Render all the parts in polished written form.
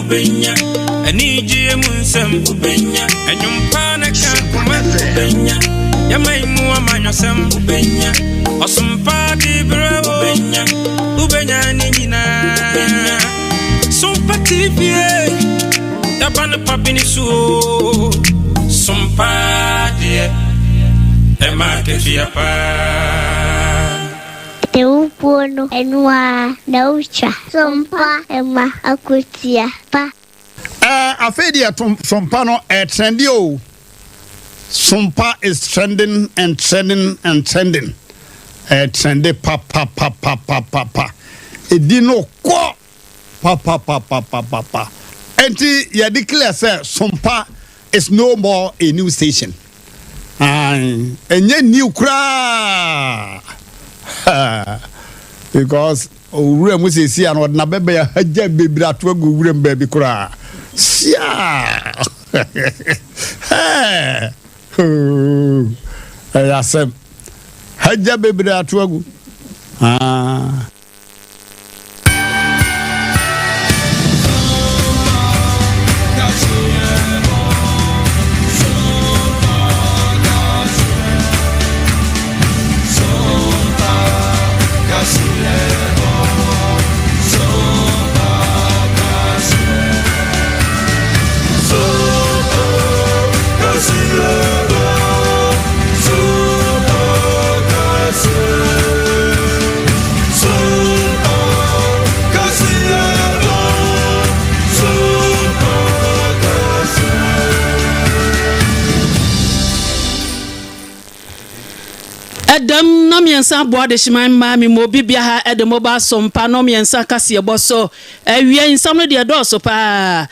ubenya anije munsem ubenya anyumpana kankuma ubenya yamaimu amanyosem ubenya osumpa dibra ubenya nina Sompa TV Abena papini su Sompa die Ema kefia pa Te upono enwa na ucha Sompa ema akutia pa Afedia Sompa no trendy o Sompa is trending and trending and trending trendy pa edino ko pa enti ya declare say Sompa is no more a new station enye new kra because owura mu sesi an odna bebe ya haja bebira to agu owura mbabi kra sia ya sem haja bebira to agu Adam no miensa boa de hyiman ma mi mo bibia ha edemo ba Sompa no miensa kase eboso awie nsam no de doso pa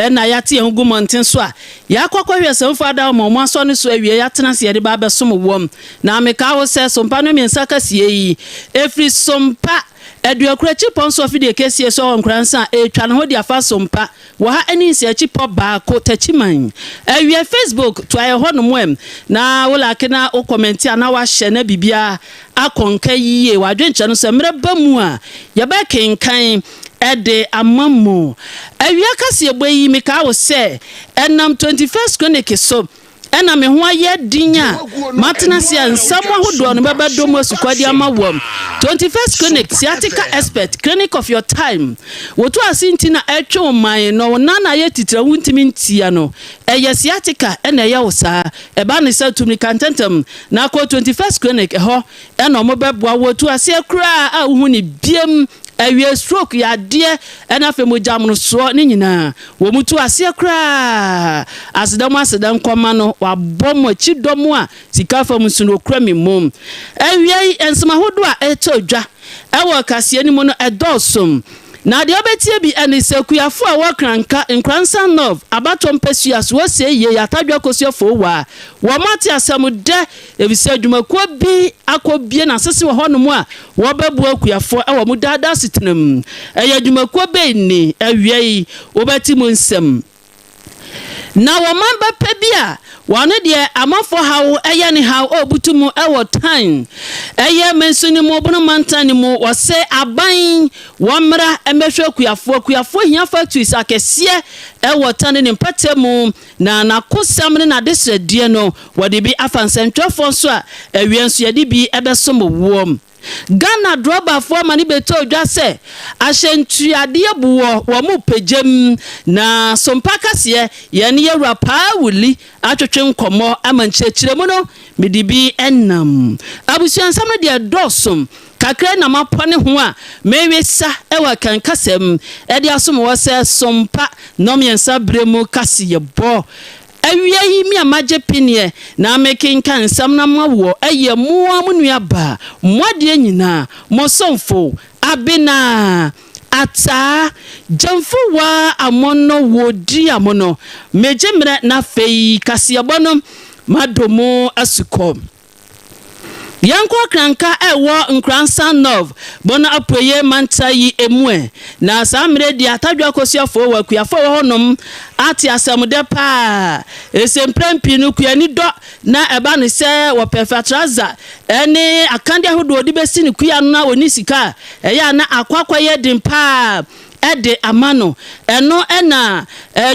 na yate ehugu monten so a yakokwa hwesem ada mo aso ne so awie yatena se de ba besom wom na meka wo se Sompa no miensa kase yi efri Sompa Eduakurachi ponso fide kesi so NKORANZA etwa ne ho dia fa Sompa wo ha ani nsi achi pop ba ko TECHIMAN awie Facebook to aye ho no mwem na wo like na o comment ana wa hye na bibia akonka yiye wa dwenche no se mre ba mu a ye ba kenkan ede amamu awie kase eboyi mi ka wo se enam 21st chronicle so ena me ho aye dinya matena sia nsam ahodo no baba dom asukwadi amawom 21st chronicle sciatica expert clinic of your time wotu asinti na etwe man no nana ye titira wuntimi ntia no eye sciatica ena ye wosa eba ne satumi kantentem na ko 21st chronicle ho ena mo beboa wotu ase kura a hu ni biem awie stroke ya de ena femu jamno so ni nyina wo mutu ase kura asedam koma no wa bomo chidomo a sika fam suno kura mi mom awie ensema hodo a etodwa ewo kase ni mu no edosom na de obetie bi enisekuyafo a wakranka NKORANZA nov abatom pesuas wo se ye yatadwa kosiofo wa wo mate asem de ebise adwumakuo bi akobie na sese wo honom a wo bebu akuyafo e wo mu dada sitinem eye adwumakuo be ni awie obeti mu nsem na wo mamba pebia wone de amafo hawo eye ne hawo obutumu ewo time eye mensuni mu bunu mantani mu wose aban womra emehwe kuyafo hia factories akesie ewo tane ne mpatemu na nakosam ne na desredie no wode bi afansentwefo so a awienso yede bi ebesom wom Ghana droba for mani beto dwa se ahyentuade buwo wo mu pegem na Sompa kase ye ne yewra pa wuli atwetwe nkomo amanchechiremu no midibi ennam abusuansam de dosom kakra na mapone ho a mewesa ewa kankasem e de asom wo se Sompa no miensa bremu kase ye bo awie yi mi amaje pinie na making kan sam na mawo eye muwa munua ba mwade nyina mosomfo Abena Ataa GYAMFUWAAH amono wodi amono mejemre na fei kasiyebono madomo asuko Yanko kranka ewo NKORANZA nov bona apoye manta yi emue na samre di atadwa kosiafo wa kuyafo honom ati asamude pa esemprampi no kuyani do na eba ne se wo perfectraza ene akande ahodo odi besi ne kuya no na oni sika eya na akwakwa ye din pa ede amano eno ena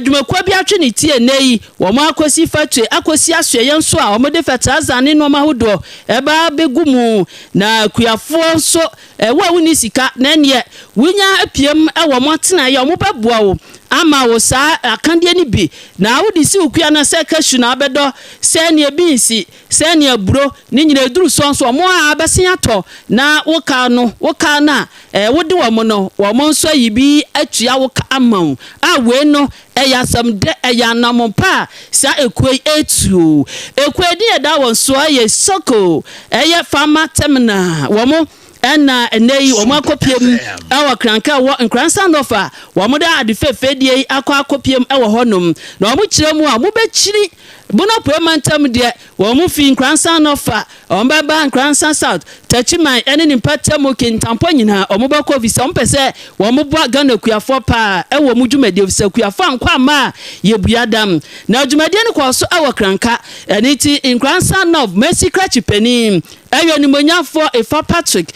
dwumakwa bi atwe ne tie nei wo mo akosi fatwe akosi asue yenso a wo de fetaza ne no mahodo eba begumu na kuafo so wa woni sika na ne wunya apiem wo mo tena ye wo bebua wo ama wo sa akande ni bi na wo di si ukua na se kashu na abedo se ne binsi se ne aburo ni nyina duru sonso mo a besen ato na wo ka na wo de wo mo no wo mo nso yibi atua wo ka amaw a we no eya samde eya namompa sa ekwe etu ekwe di eda won so ye soko eya fama temna wo mo ena enei wo makopiem awa kranka wo nkransa nofa wo mo da adefefe die akopiem ewo honum na wo mo kiremu a mo bechiri bono poemantam de wo mo fi nkransa nofa o mbaba nkransa south TECHIMAN ene ni mpatam kintampo nyina o mo bako visa mpese wo mo boa Ghana kuafo pa ewo mo dwumade visa kuafo ankwa ma ye buadam na dwumade ne kwa so awa kranka ene ti nkransa north Mercy Krachipeni ayo ni monyafo Efa Patrick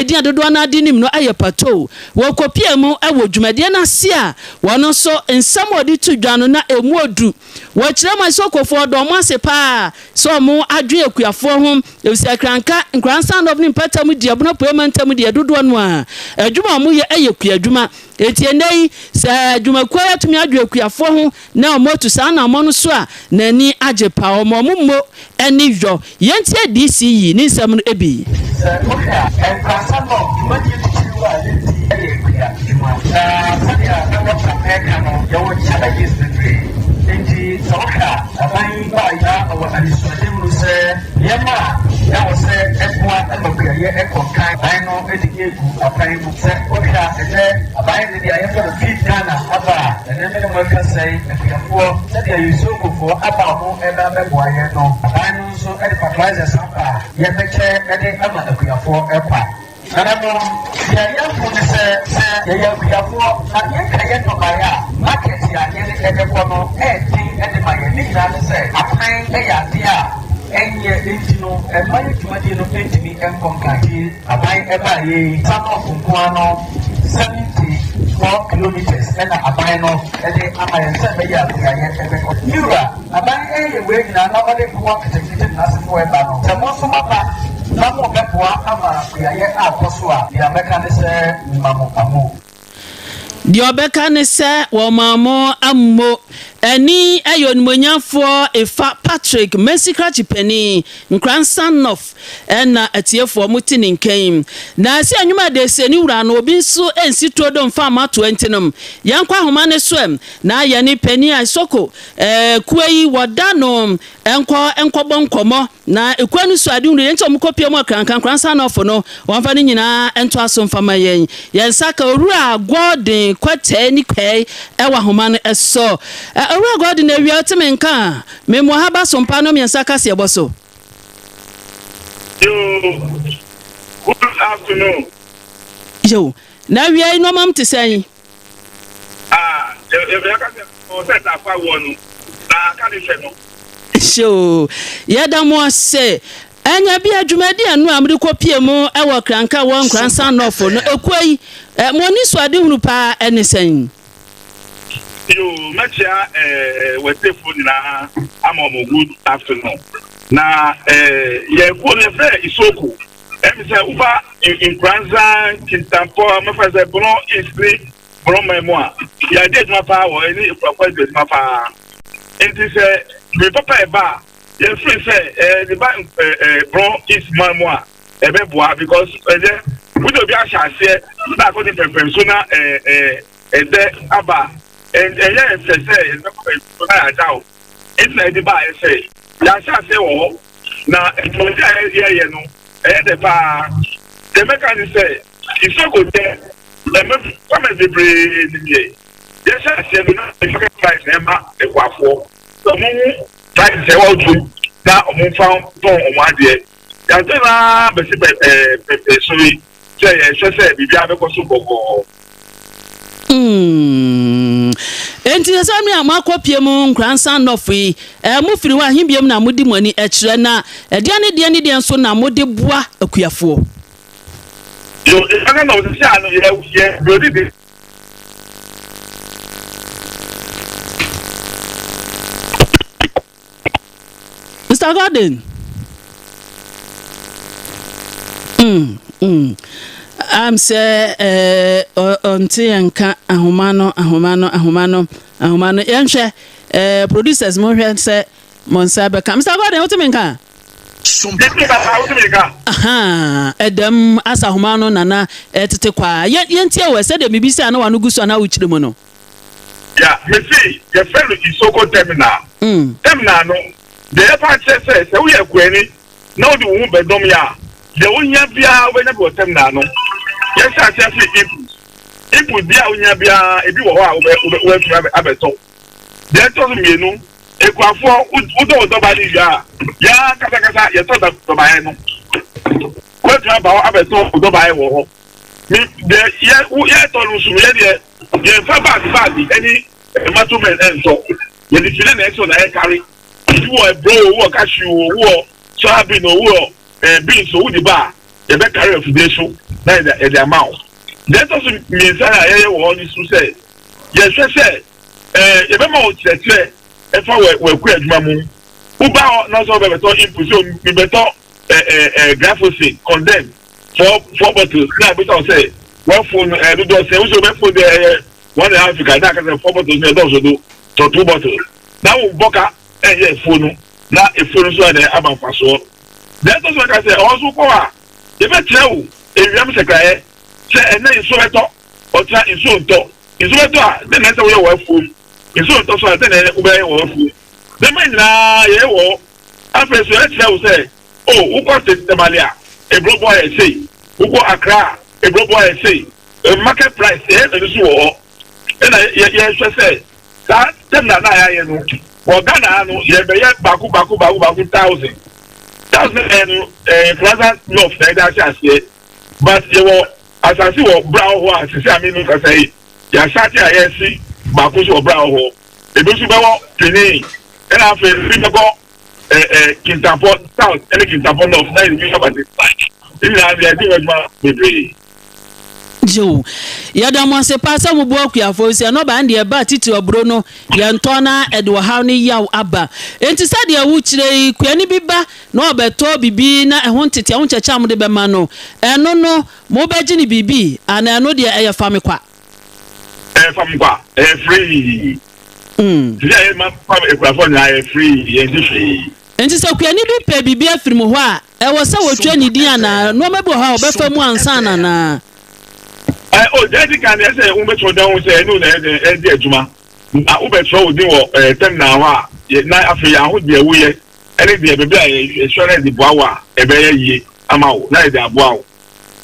din adodo na adi nim no aye pato wo kopie mu awo dwumade na se a wono so nsam odi tu dwano na emu odu wo kire ma so kofo do mo ase pa so mo adwen akuafo ho ewisa kranka nkransa no ni patam di abono poemantam di adodo no a adwuma mo ye aye kuadwuma etienei se adwuma kwa atumi adwen akuafo ho na omotu sa na mo no so a nani agye pa omo mo eni yo yentie DCE ni nsam no ebi Inji soka aban ba ya o alisode mu se yema ya wo se ekwa amakuya ye ekonkan ban no edikegu apan mu se oka ede aban de ya for fit Ghana aba ene me mo ka sei ekuyafo se de yusufu fo aba ho eba meboa ye no aban no so ede fertilizer sapa ye meche ede ama ekuyafo ekwa Anamo ya fune se ya kuyafo na ye kaye no baya market ya ye ekwa no edi maye ni na se apan ya dia enye entino emanye tumadi no entimi enkonkaki aban eba ye samo funkuwa no 74 kilometers na aban no ede amaye se be ya kuya ebeko yura aban ye we na na ode kuwa kitekite na se fo eba no se mo so mapa Namo bepoa ama kuyaye akoso a ya meka ne se mamo amo Dio beka ne se wo mamo ammo eni ayo nimonyafo Efa Patrick Mercy Krachipeni nkransa nof na atiefo mutini nkan na se anwuma de se ni wura no obi nso ensi todo mfa ma 20 nom yankwa homa ne so na ya ni pani asoko kuei wodano enko bonkomo na ekwanu so ade wura nto mkopie mu kransa nof no wonfa ni nyina ento aso mfa ma yen yensaka owura godin kwate ni kwei ewa homa no eso Owura God na wi otime nka me mo ha ba Sompa no miensa kase eboso Good afternoon. Yo na wi ai no mam te sai e be aka o set afa wonu na ka ni se no sho ye da mo se anya bi adwumadi anu amri kopie mu ewo kranka won kransa nofo no ekwai mo ni so ade hunu pa enesen Yo, Machia, phone na amomo good afternoon. Na, phone is so cool. And say, Uba in Kranza, Kintampo, Mafasa, Bono, is free, Bono, Memoir. Ya did my power, any proposal, my power. And this, the papa bar, your friend say, the bank, Bron is Memoir, Ebeboa, because we don't be a chance here, back on the persona, then Abba. And yes, say, it's like the buy say, that's say, oh, now, and no, and the mechanic say, it's so good there. Let me come and be brave. Yes, I said, the price, Emma, the Quaffo. The moon, try to say, well, too, now, moon found on 1 day. That's the sorry, say, be able to Enti sami amakopie mu nkransa nofi mu firi wa himbiem na mudi mani ekire na de nso na mudi boa akuafo yo aka na o se anu ye brodi de Mr. Gordon. I'm say until anka ahumano. Yanhwe producers mo hwe say Monsabe ka. Mr. Gordon, what mean ka? Aha, Edem asa ahumano nana etete kwa. Yentie we say de bibisa na wanu gusu na wuchire mu no. Yeah, me see, your friend is so called terminal. Terminal no. The airport say we are kweni. Now the woman bedom ya. The unya bia we na bo terminal no. Yes, I say input bia unya bia ebi wo ho a we fi abeto. The to me no. Ekwafo udo ba ni ya kasa ye to da ba he no. We fi ba abeto udo ba he wo ho. Me the ye to lu su ye de ye fa ba any matumen enso. Ye di file na exo na e carry. Wo bro wo cashew wo soybean wo beans wo di ba ye be carry refrigeration na the amount. That also means that ye wo ni su say ye say ye be ma o tire efa we ku adwuma mu uba no so be beto input so me beto glyphosate condemn for bottles na be say one phone do say we so be phone the one Africa na ka say 4 bottles na do so do to 2 bottles na wo boka ye phone na e phone so na aba faso that also ka say also ko a e be tire o ewiam sekrae say na iso beto o tra iso beto a then na say we wa phone iso to so then ubey wo fu the man na ye wo afre so e tell say oh uko temalia e bro boy say uko Accra e bro boy say market price e so wo e na ye so say that them na ya ye no wo Ghana no ye be ye baku 1000 Plaza North na da say but ye wo asasi wo brown ho asisi aminu ka say ya shati ayesi baako so obra ho ebesu bewo training and afa ribego kintapo south and kintapo north na ni so about it ina dia di wajma bebre jo yada mo se pasa mo bo akuafo si no ba nde ba titi obro no ye ntona edwo haw ne yaw aba enti sade awu kire kuani bi ba na obeto bibi na ehon tete ahon checha mo de be ma no eno no mo ba gini bibi ana eno de eye fami kwa famgwa free today ma fam ekwafo na free ye free enti se kuani bi pe bibi afiri mo ho a e wo se wotwa ni din ana no mebo ha obefa mu ansa na oh daddy can say we be down say no na e di adwuma na we be throw din wo tem na ho a na afi ya ho de awuye ene de bebe a insurance di boawa e be ye ama wo na e de aboa wo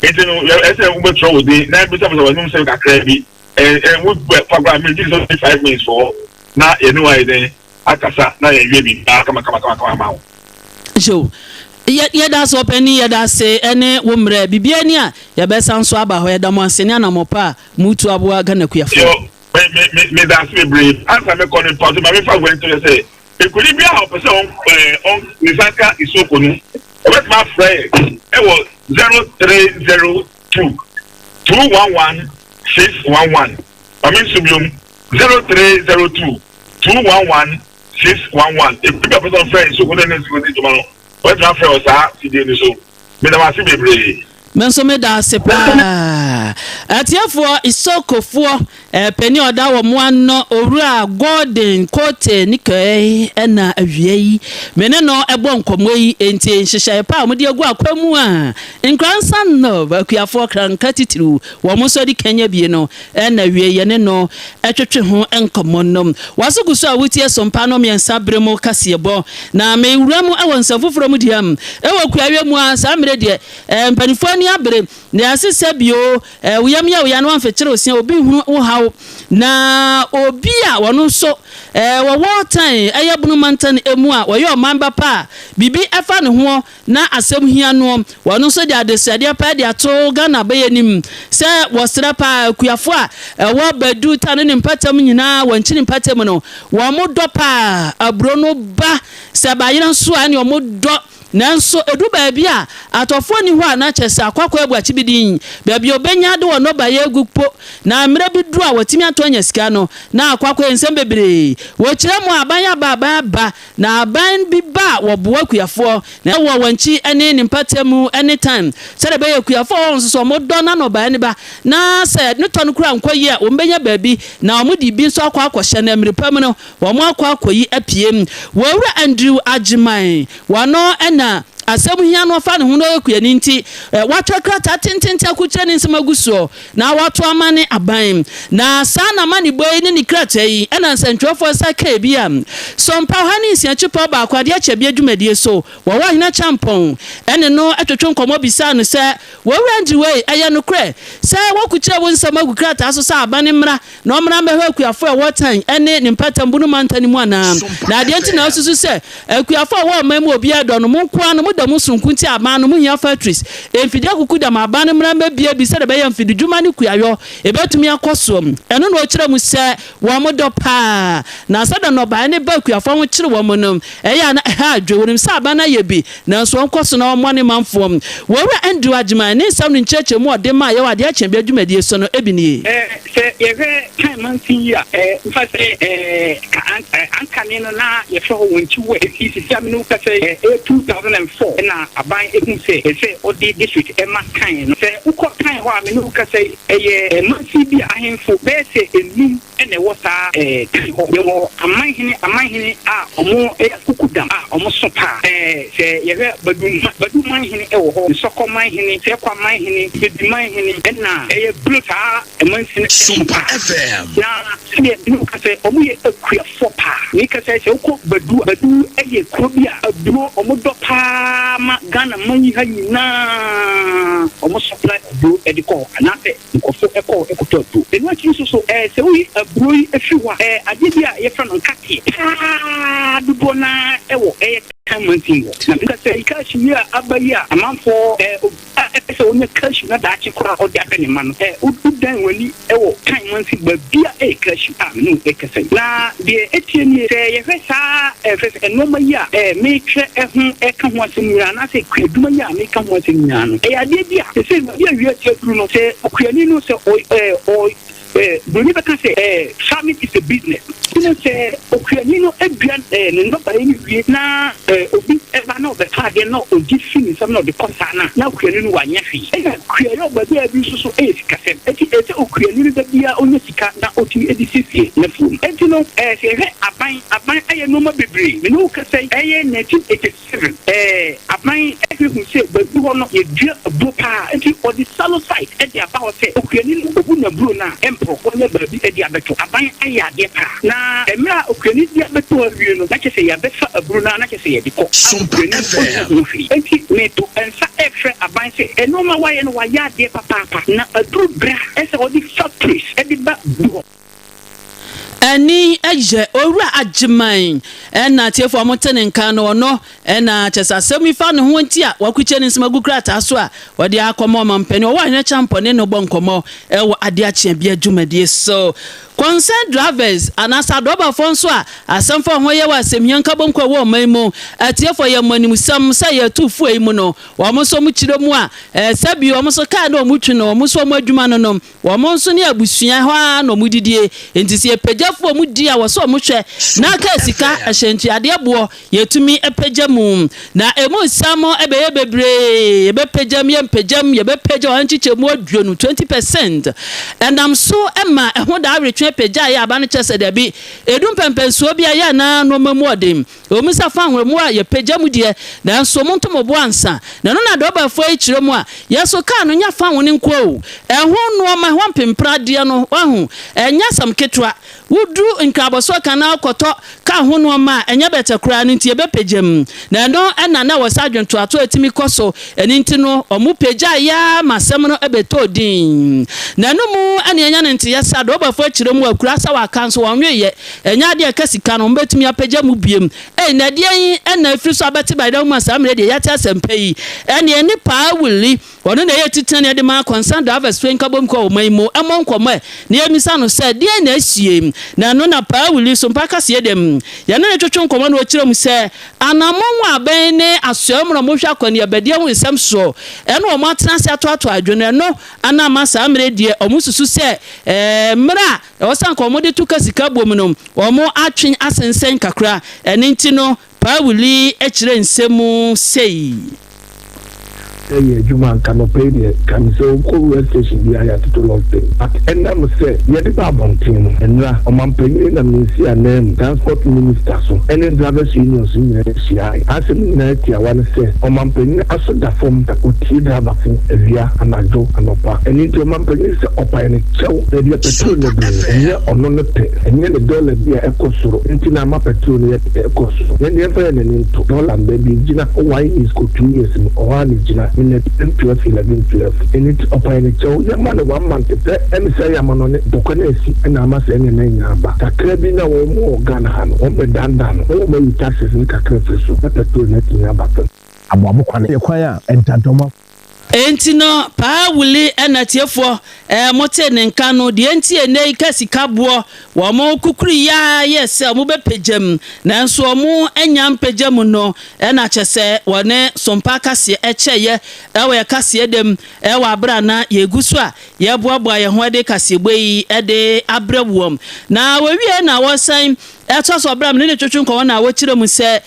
enti no e say we be throw din na be say we no say kakra bi and we program me just 5 minutes for na anyway then akasa na ye bi kama ma jo ye da so pani ye da se ene wo mre bibia ni a ye be san so aba ho ye da mo asene na mo pa mutu aboa Ghana kuafo me da se brave answer me calling part me fa going to say e kuri bia o pese on nisaka isoko nu o bet ma frey e wo 0302 211 611. I mean, Subium 0302 211 611. If people are friends, so good as you tomorrow. What's my friend? So, Madam, I see menso me da sepa atiafo isokofo peni oda wo mo ano owura golden cote nikai na awie mene no ebo nkomo yi enti nhyehyɛ pa mo de agu akwamu a NKORANZA no bakuafo kranka titiru wo mo so di kanya bie no na awie ye ne no etwetwe ho nkomo no wasoguso a wutie sompa no miensa bremo kasebo na me wuramu awon safoforo mu diam ewo kuawe mu a sa mre de mpanifo ni abre na asese bio uyam ya no amfekere osia obi hu wo hawo na obi a wono so wo wotan ayabunu mantan emu a wo yo mamba pa bibi efa ne ho na asem hia no wono so de adesade pa de ato Ghana bayanim se wo sra pa kuafo a wo badu tane ne mpatam nyina wanchini mpatam no wo modo pa abro no ba se ba yira so ani wo modo nanso edu ba bia atofo ni ho a na chese akwakwa ebu achibidin baabi obenya de wono ba ye gupo na mre bi duru a watimi atonya sika no na akwakwa ensem bebre wo kire mu aban ya ba na aban bi ba wo boa kuafo na wo wanchi ene ni mpatemu anytime sɛ be ye kuafo won so mo do na no ba ne ba na sɛ ne to no kura nkoyi a wo mbenya baabi na wo di bi nso akwa na mre pam no wo mo akwakoyi apiem wo wura Andrew Ajiman wano ena asɛm hia no fa ne ho no ekuani nti watwa krata tentente akukyerɛ ne nsɛm aguso na wato amane aban na saa na mane boy ne krata yi ɛna nsɛntwɛfo saka bi am Sompa hani siachipa ba akwade akyɛbi adwumadie so wo hina champon ɛne no atwetwe nkɔmɔ bisa no sɛ wo range way ɛyɛ no krɛ sɛ wakukyerɛ wo nsɛm agu krata so sɛ aban mmra na ɔmmra mbɛhwɛ akuafo a wɔtan ɛne ne mpatam bunu mantani mu ana na ade nti na osusu sɛ akuafo a wo mamu obi adɔ no mo nkoa no da musunkunti amano mu hia factories enfidi akuku da mabane mramba bia bi se da be enfidi dwuma ne kuayo ebetumi akosom eno no kire mu se wo mo do pa na sada no ba ne ba kuafo ho kire wo mo no eya na ha dworim sa abana ye bi na so nkoso na mo ne manfo wo wura Andrew Ajiman ne sam ne ncheche mu ode ma ye wade ache bia dwumadie so no ebini se ye kan man fi ya fa se ankane no na ye fo wonchi wo efisi sia me no ka se 2004 na aban ehun se odi district ema kan no se ukọ kan ho a me no ka se eye mansi bi ahemfo be se enum ene wo sa kan ho be wo aman hene a omo kukudam a omo so pa se ye badu man hene e wo ho sokọ man hene se kwa man hene bedi man hene na eye bluta mansi Sompa FM na se no ka se omo ye akua fo pa ni ka se ukọ badu eye krobi a aduro omo do pa ma Ghana money na omo supply do ediko anate nkofo ekoto do enu achi so se we abroi efiwa adebia ye fra no nkate dubo na ewo kamantin na bika se ikashi ya abaya amanfo se onye kashi na da achi kura odi aka ni manu udan wani ewo kamantin ba bia kashi no ekese na de etieni se ye fesa enoma ya mekwe ehun eka ho asemira na se kwaduma ya meka ho asemira no ade bia se bia wi aturu no se okuani no se Bruni beka say farming is a business. You say okuani no eduan no ba eni na obi eba na obeka de no ogi fini some no de kosana na okuani no wanya fi. Okuani ba bia bi so sika sem. Eti okuani no bia onye sika na oti edisisi na fu. Eti no say aban aye no ma bebre. Me no ka say 1987 aban everything say ba bi ho no ye dua bopa eti odi salo site eti aba say okuani no obu na bro na onye baby edi abeto aban aya de pa na emra okuani di abeto awie no na kese ya befa aburu na kese ya diko Sompa FM enti meto ensa efre aban se enoma waye no waya de papa na aduru bra ese odi factories edi ba do ani eje owura Ajiman na tiefo amotene nka no no na chesasemi fa no ho nti a wakuche ne nsemagu krata so a wode akomo mampani wo hene champone no bonkomo ewo ade achia bia dwumadie so concerned drivers anasa doba fonso a asemfo ho ye wa semyanka bonkwa wo manmu atiefo ye manim sam sa ye tufu eimu no wo mo so mu kire mu a sabi wo mo so ka na omutwe no wo mo so mo adwuma no wo mo so ne abusua ho a no mudidie entisi epejafo mu di a wo so mo hwe na ka sika ahyentu ade abo yetumi epejamu na emu samo ebeye bebre ebepejam ye mpejam ye bepeja ho nchiche mu aduonu 20% and am so ema ho da awretwe peja ya aba ne chese de bi edum pempenso bia ya na no mamu odem omisa fa hwemu a ye peja mu de na so mo ntomo bo ansa na no na do ba fo ekire mu a yeso ka no nya fa woni nko o eho no ma ho mpempra de no wahu enya sam ketwa wudu nkraboso kana koto ka ho no ma enya betekura no ntie be pejam na no ena na wasadwonto ato atimi koso eni nti no omu peja ya masem no ebeto din na no mu ene enya nti yesa do ba fo ekire mu akura sa wa kanso wonwe enya de kasika no mbetumi apagya mu biem na de ena afiri so abeti by da mu asamre de yata sempai ene ni pa wuli wono na ye titane de ma concern drivers fenka bom ko maimo emonkomo ne emisa no se de na asie na no na pa wuli Sompa kase dem ya na twetwe nkoma na okire mu se anamon aben ne asoamro mo hwa kwani abade hu nsem so eno o matena se ato adwene no ana masa amre die omususu se mra o san ko mo de tuka sika bom no o mo atwen asensen kakra eni nti no pa wuli ekire nsemu sei Juman cannot pay the can so cool station be I had to long thing. But and I'm say, yeah, the Babontin and I'm paying a ministry and then transport minister so any drivers unions in the CI. As a minute, I want to say, I'm paying a sort of form that would see the vaccine via and I do and up. And into my paying up and show that you're petrol and you're on the pay and yet the dollar be a coso until I'm up petrol yet a coso. Then the ever and into dollar baby Gina why is good 2 years or 1 is Gina. In 12 and it's up and it's all your man 1 month and say I'm on it Bocanesi and I must end in Yamba. A crabina or more Ghana or Dandan or many taxes in Kakrefiso, but a two net in Yabaka. I'm a choir and Tantoma. Enti no pa wuli enatiefo mote ne nka no de enti ene kasika boɔ wo mo kukuri ya yes mo be pejam nanso mo enya mpejam no na kyese wone Sompa kase echeye ewe kase dem ewe abra na yegusu a ye boaboa ye ho de kase gbeyi de abrewom na wewie na wosan eto so bram ne twetwe nko na wo kire mu se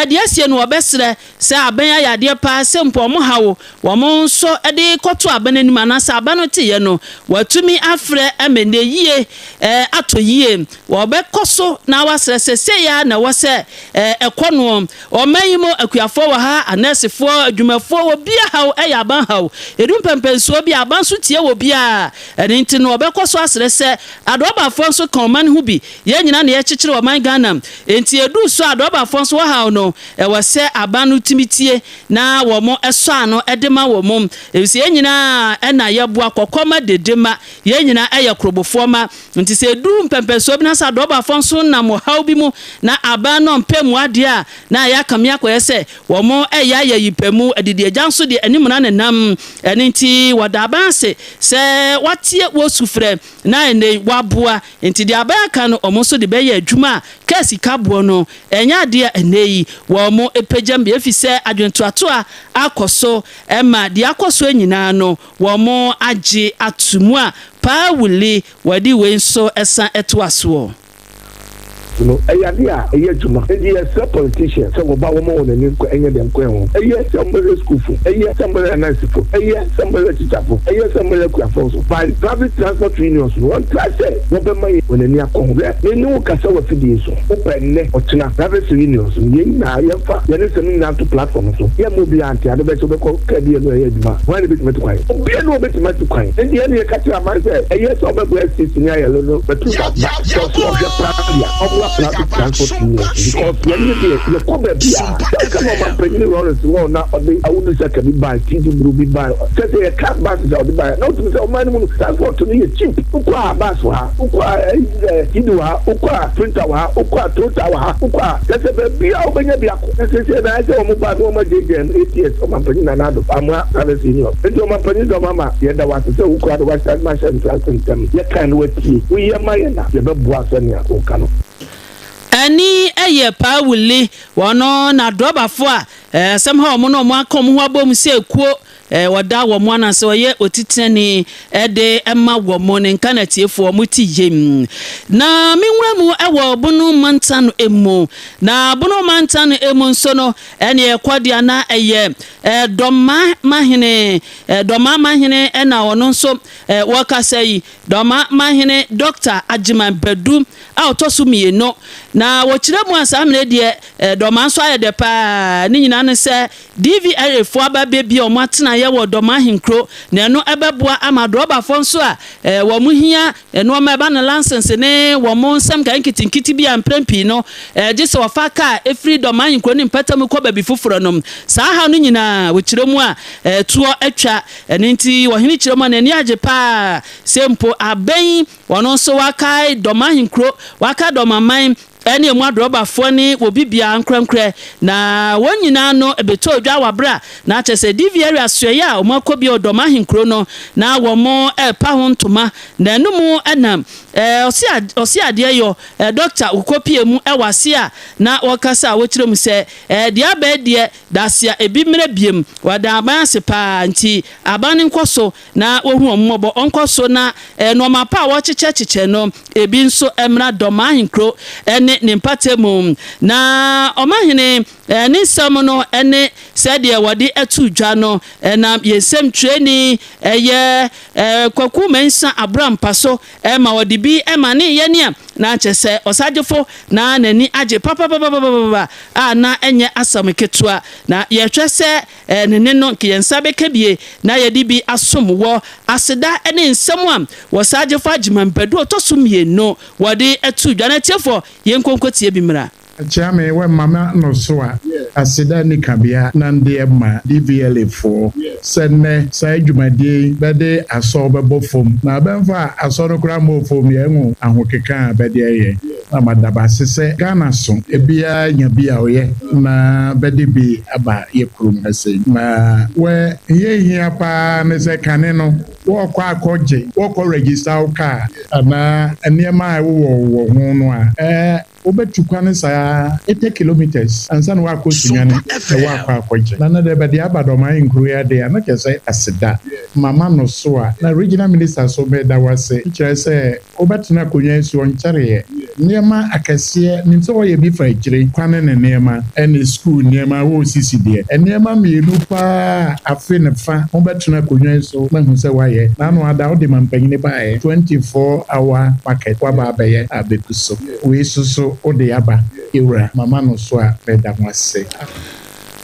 de asie no obesre se aben ayade pa se mpo mo hawo wo mo so de koto aben anim anasa abano tiye no watumi afre amene yie ato yie wo be koso na wasre se ya na wo se ekono o mayimo akuafo wa ha anesefo adwumafo wo bia hawo aban hawo edum pempenso bia aban so tie wo bia enti no be koso asre se adobafo so kan man hu bi ye nyina na ye kikire man Ghana enti edu so adoba fonso wa ha no we se abanu timitie na wo mo eso ano edema wo mom esi enyina na ye boa kokoma dedema ye nyina eye krobofo ma enti se edu mpempeso bi na sa adoba fonso na mo haw bi mu na abano mpemu ade a na ya kamya ko yese wo mo eya ya yipemu adidi agyanso de anim na nenam enti wadabanse se watie wo sufre na ene waboa enti de abaka no omo so de be ye adwuma kesi kabuo no enya de eneyi wo mo epejam be efise adwentoato a akoso ema de akoso nyina no wo mo age atumu a pa wuli wadi we nso esa etoaso no ayadia juma a politician so ba wo mo na ko enye dem ko ho somebody school for somebody nice for somebody teacher for somebody kwa so by private transport unions one try say wo be mai when ni akọ ho ni wo ka say wo fidi so open ne o tena private unions ni na ya fa ya ne senu na to platform so ya mo bi anti ade be so be ko ka bi no ya juma why be to kwai obi no be to kwai ndi ya ne ka tira ma say so be go STC ni ya lo but to that so transport unions because when you come back here come on penny rollers one now I wouldn't say can buy TG Blue buy say a car bus is out buy not to say money transport to me cheap ukwa bus wa ukwa idwa ukwa printer wa ukwa total wa ukwa say be bia obenya bia ko say na say o mo ba no ma JGN 8 years o ma penny na na do amwa service union enti o ma penny do mama ye da wa say ukwa do wa start machine transport ye kan wati we ye maye na ye be boa sania o kanu ani eye pa wuli wono na drobafo a somehow mo no mo akom ho abom se ekuo wada wo mo na se oye otitani de ema wo mo ne nka na tiefo mo ti yem na minwura mu ewo bunu mantano emu na bunu mantano emu nso no ene ekwadia na eye doma mahene na wono nso wakasai doma mahene Dr. Ajiman Bedu a otosu mieno na wochire mu asamre de doma nso ayede pa ni nyina ne se DVR fo ababe bi o matena ye wo doma hinkro na eno ebeboa amadroba fo nso a wo mu hia eno ma ba na license ne wo mu nsam kan kitinkiti bi amprempi no gese wo fa ka efri doma hinkro ni mpatam ko ba bi fufuro no sa ha no nyina wochire mu a tuo atwa enti wo hini chire mu na ni age pa sempo aben wono nso wakai doma hinkro waka doma man ene mu adroba foni obi bia nkrenkre na wonyina no ebeto odwa wabra na chese DVR asoya o makobi odoma hinkro no na wo mo pa ho ntoma na enumu anam osi ade yo doctor ukopie mu ewase a na wakasa wokyerem se de aba de dasia ebi mre biem wada aban se pa nti aban nkoso na wohu ommobo onkoso na no mapa wo cheche no ebi nso emra doma hinkro ene ne mpatemu na omahene ni sam no ene se de wode atu dwa no na yesem training ye kwaku mensa abram paso ma wode bi ma ne ye ne na chese osagefo na nani age papa na enye asam ketua na ye hwese ne no ke yensa bekabie na ye di bi asom wo aseda ene nsam am wasagefo agimanpedu otosumye no wode atu dwa na tiefo ye nkonkotie bi mra Chame we mama no so a aseda ni kabia na ndie ma DVLA for senne sai dwumadie bede aso bebo fom na benfa aso no kura mo fom ye hu ahokeka bede ye na madaba sese Ghana so ebia nya bia oye na bede bi aba ye kurum ase na we ye hia pa ne se kane no wo kwa akoje wo ko register ka ana eniema wo ho no a obetukwane saa 80 kilometers ansan wa ko sunyane wa kwa akoje na de be de abadoma inkuru ya de na kese aseda mama no so a na regional minister so be da wase kire se obetuna konyan su onkyare niema akase nimse wo ye bi fa kire kwane ne niema ene school niema wo sisi de niema mienu pa afi ne fa obetuna konyan so mahu se wa ye na no ada ode mampanyine ba ye 24 hour market wa ba be ye abekuso we suso ode aba ewura mama no so a beda mwase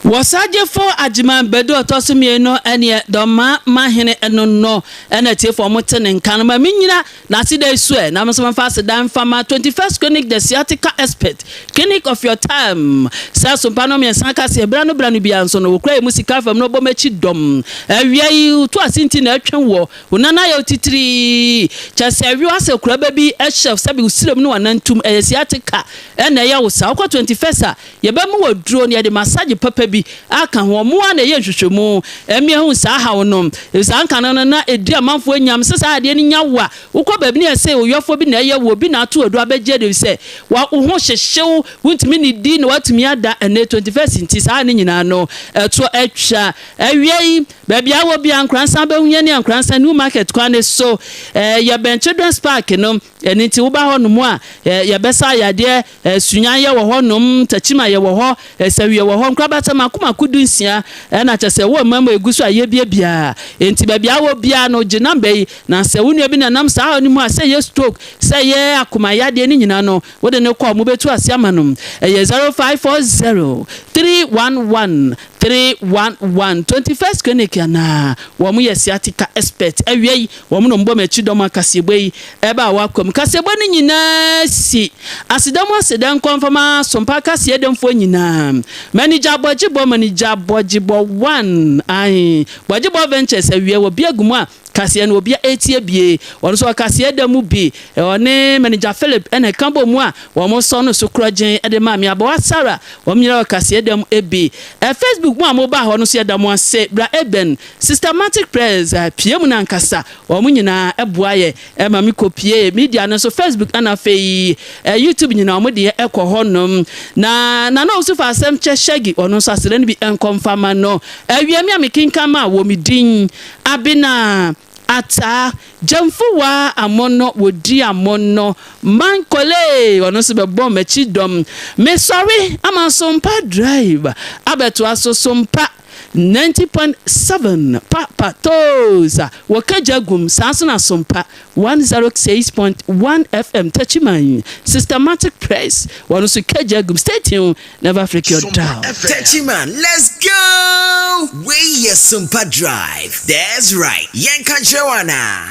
wasagefo agiman bedo otosumie no ene doma mahene eno no ene tiefo motene nkan ma minyina na sida isu na msoma fa sedan fama 21st clinic the sciatica expert clinic of your time sa Sompa 90.7 se brano bia nso no wokra musika fam no bomachi dom awiai to asinti na atwen wo unana ya otitiri chase awi ase kura baby chef sabi usirem no wanantum sciatica ene ya wo sa 21st ye ba mu waduro ne de massage papa bi aka ho mo na ye hwehwemu emi hu sa ha no sa nka na edi amanfo anyam se sa ade ni nyawa ukọ baby ne se oyofo bi na ye wo bi na ato odu abeje de se wa ho hyehyew wuntimi ni di na watumi ada ene 21st nti sa ne nyina no to atwa awiei baby awo bi ankransa be hunye ni ankransa new market kwane so ye ben children's park no eni ti wo ba ho no mo a ye besa ya de sunyan ye wo ho nom TECHIMAN ye wo ho sawie wo ho nkrabata makuma kudunsia na chese wo mama egusu aye bia enti baby awo bia no ginambe na se wonu bi na nam sa ha ni mu a se ye stroke se ye akuma ya de ni nyina no wo de ne ko mo betu ase amanom 0540 311 311 21st clinic na wo mu ye sciatica expert awiei wo mu no mbo machi dom akasebei eba wakom kasebo ni nyina si asidam asedan konfama Sompa kaseyedemfo nyina manager bojibo 1 ai bojibo ventures awie wo biagumu a kase no obia etie bie won so kase adamu bi one manager Philip ene kambo mu a wo mo so no so krogen ede ma me aba Sara wo mnyira kase adamu ebi Facebook mu amoba ho no so adamu ase bra Eben systematic prayers piem na nkasa wo mo nyina eboaye e ma me kopie media no so Facebook ana fei YouTube nyina wo de ekọ honom na no so fa FA-ASƐMKYƐ shagi ono so asere no bi enkonfama no awie me amekinka ma wo midin Abena Ataa GYAMFUWAAH amono wodi amono mankole ono se be bom machi dom me sorry ama Sompa drive abeto aso Sompa 90.7 papa toza wakajagum sanso na Sompa 106.1 FM TECHIMAN systematic press wanu so kajagum stay tuned never freak your down TECHIMAN let's go we yes Sompa drive that's right yanka Joanna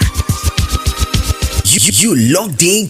you logged in